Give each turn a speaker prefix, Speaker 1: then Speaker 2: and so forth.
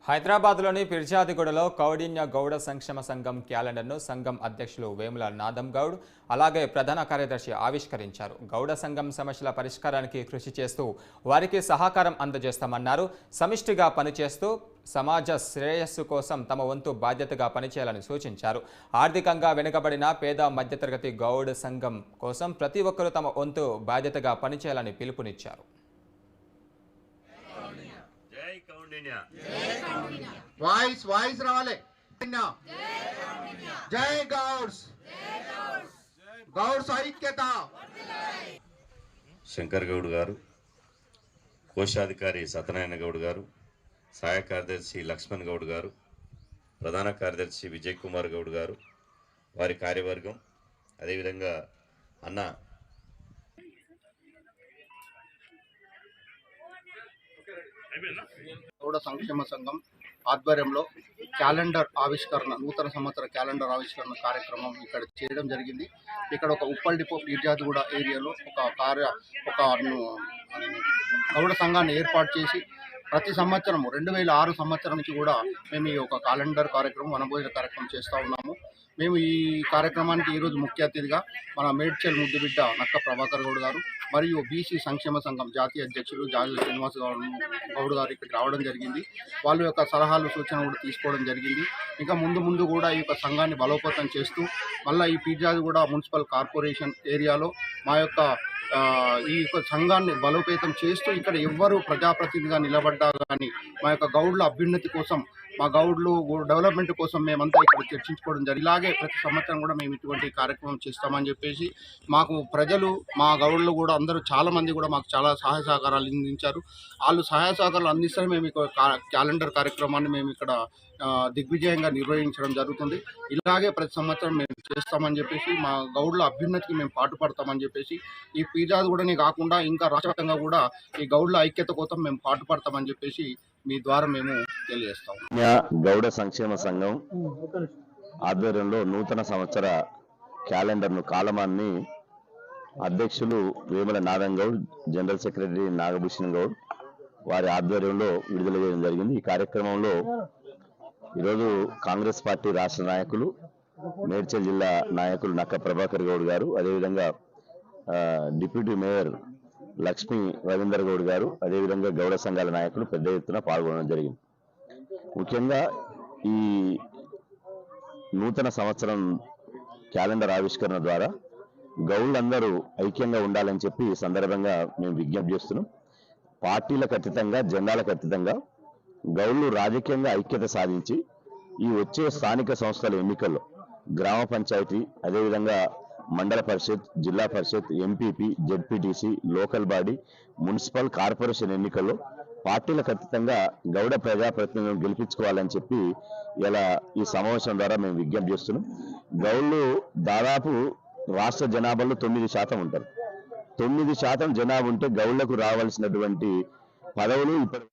Speaker 1: హైదరాబాద్లోని పిర్జాదిగూడలో కౌడిన్య గౌడ సంక్షేమ సంఘం క్యాలెండర్ను సంఘం అధ్యక్షులు వేముల నాదం గౌడ్ అలాగే ప్రధాన కార్యదర్శి ఆవిష్కరించారు. గౌడ సంఘం సమస్యల పరిష్కారానికి కృషి చేస్తూ వారికి సహకారం అందజేస్తామన్నారు. సమిష్టిగా పనిచేస్తూ సమాజ శ్రేయస్సు కోసం తమ వంతు బాధ్యతగా పనిచేయాలని సూచించారు. ఆర్థికంగా వెనుకబడిన పేద మధ్యతరగతి గౌడ సంఘం కోసం ప్రతి ఒక్కరూ తమ వంతు బాధ్యతగా పనిచేయాలని పిలుపునిచ్చారు.
Speaker 2: వాయిస్ రావాలి. జై గౌడ్స్, గౌడ్స్ ఐక్యత.
Speaker 3: శంకర్ గౌడ్ గారు, కోశాధికారి సత్యనారాయణ గౌడ్ గారు, సహాయ కార్యదర్శి లక్ష్మణ్ గౌడ్ గారు, ప్రధాన కార్యదర్శి విజయ్ కుమార్ గౌడ్ గారు, వారి కార్యవర్గం, అదేవిధంగా అన్న
Speaker 2: గౌడ సంక్షేమ సంఘం ఆధ్వర్యంలో క్యాలెండర్ ఆవిష్కరణ, నూతన సంవత్సర క్యాలెండర్ ఆవిష్కరణ కార్యక్రమం ఇక్కడ చేయడం జరిగింది. ఇక్కడ ఒక ఉప్పల్ డిపో పిర్జాదిగూడ ఏరియాలో ఒక గౌడ సంఘాన్ని ఏర్పాటు చేసి ప్రతి సంవత్సరం 2006 సంవత్సరం నుంచి కూడా మేము ఈ యొక్క క్యాలెండర్ కార్యక్రమం, వనభోజన కార్యక్రమం చేస్తూ ఉన్నాము. మేము ఈ కార్యక్రమానికి ఈరోజు ముఖ్య అతిథిగా మన మేడ్చల్ ముద్దుబిడ్డ నక్క ప్రభాకర్ గౌడ్ గారు మరియు బీసీ సంక్షేమ సంఘం జాతీయ అధ్యక్షులు జాలి శ్రీనివాస్ గౌడ్ గారు ఇక్కడికి రావడం జరిగింది. వాళ్ళ యొక్క సలహాలు సూచనలు కూడా తీసుకోవడం జరిగింది. ఇంకా ముందు కూడా ఈ యొక్క సంఘాన్ని బలోపేతం చేస్తూ మళ్ళీ ఈ పిర్జాదిగూడ మున్సిపల్ కార్పొరేషన్ ఏరియాలో మా యొక్క ఈ యొక్క సంఘాన్ని బలోపేతం చేస్తూ ఇక్కడ ఎవ్వరూ ప్రజాప్రతినిధిగా నిలబడ్డా కానీ మా యొక్క గౌడ్ల అభ్యున్నతి కోసం, మా గౌడ్లు డెవలప్మెంట్ కోసం మేమంతా ఇక్కడ చర్చించుకోవడం జరిగింది. ఇలాగే ప్రతి సంవత్సరం కూడా మేము ఇటువంటి కార్యక్రమం చేస్తామని చెప్పేసి మాకు ప్రజలు, మా గౌడ్లు కూడా అందరూ చాలామంది కూడా మాకు చాలా సహాయ సహకారాలు అందించారు. వాళ్ళు సహాయ సహకారాలు అందిస్తేనే మేము క్యాలెండర్ కార్యక్రమాన్ని మేము ఇక్కడ దిగ్విజయంగా నిర్వహించడం జరుగుతుంది. ఇలాగే ప్రతి సంవత్సరం మేము చేస్తామని చెప్పేసి, మా గౌడ్ల అభ్యున్నతికి మేము పాటుపడతామని చెప్పేసి, ఈ పిర్జాదిగూడనే కాకుండా ఇంకా రాష్ట్రవ్యాప్తంగా కూడా ఈ గౌడ్ల ఐక్యత కోసం మేము పాటుపడతామని చెప్పేసి మీ ద్వారా మేము తెలియజేస్తాం.
Speaker 4: గౌడ సంక్షేమ సంఘం ఆధ్వర్యంలో నూతన సంవత్సర క్యాలెండర్ను కాలమాన్ని అధ్యక్షులు వేముల నాదం గౌడ్, జనరల్ సెక్రటరీ నాగభూషణ్ గౌడ్ వారి ఆధ్వర్యంలో విడుదల చేయడం జరిగింది. ఈ కార్యక్రమంలో ఈరోజు కాంగ్రెస్ పార్టీ రాష్ట్ర నాయకులు, మేడ్చల్ జిల్లా నాయకులు నక్క ప్రభాకర్ గౌడ్ గారు, అదేవిధంగా డిప్యూటీ మేయర్ లక్ష్మీ రవీందర్ గౌడ్ గారు, అదేవిధంగా గౌడ సంఘాల నాయకులు పెద్ద ఎత్తున పాల్గొనడం జరిగింది. ముఖ్యంగా ఈ నూతన సంవత్సరం క్యాలెండర్ ఆవిష్కరణ ద్వారా గౌళ్ళందరూ ఐక్యంగా ఉండాలని చెప్పి ఈ సందర్భంగా మేము విజ్ఞప్తి చేస్తున్నాం. పార్టీలకు అతీతంగా, జెండాలకు అతీతంగా గౌళ్ళు రాజకీయంగా ఐక్యత సాధించి ఈ వచ్చే స్థానిక సంస్థల ఎన్నికల్లో గ్రామ పంచాయతీ, అదేవిధంగా mandal parishad, zilla parishad, MPP, ZPTC, local body, municipal corporation ఎన్నికల్లో పార్టీలకు అతీతంగా గౌడ ప్రజాప్రతినిధులను గెలిపించుకోవాలని చెప్పి ఇలా ఈ సమావేశం ద్వారా మేము విజ్ఞప్తి చేస్తున్నాం. గౌళ్ళు దాదాపు రాష్ట్ర జనాభాలో 9% ఉంటారు. 9% జనాభా ఉంటే గౌళ్లకు రావాల్సినటువంటి పదవులు ఇప్పుడు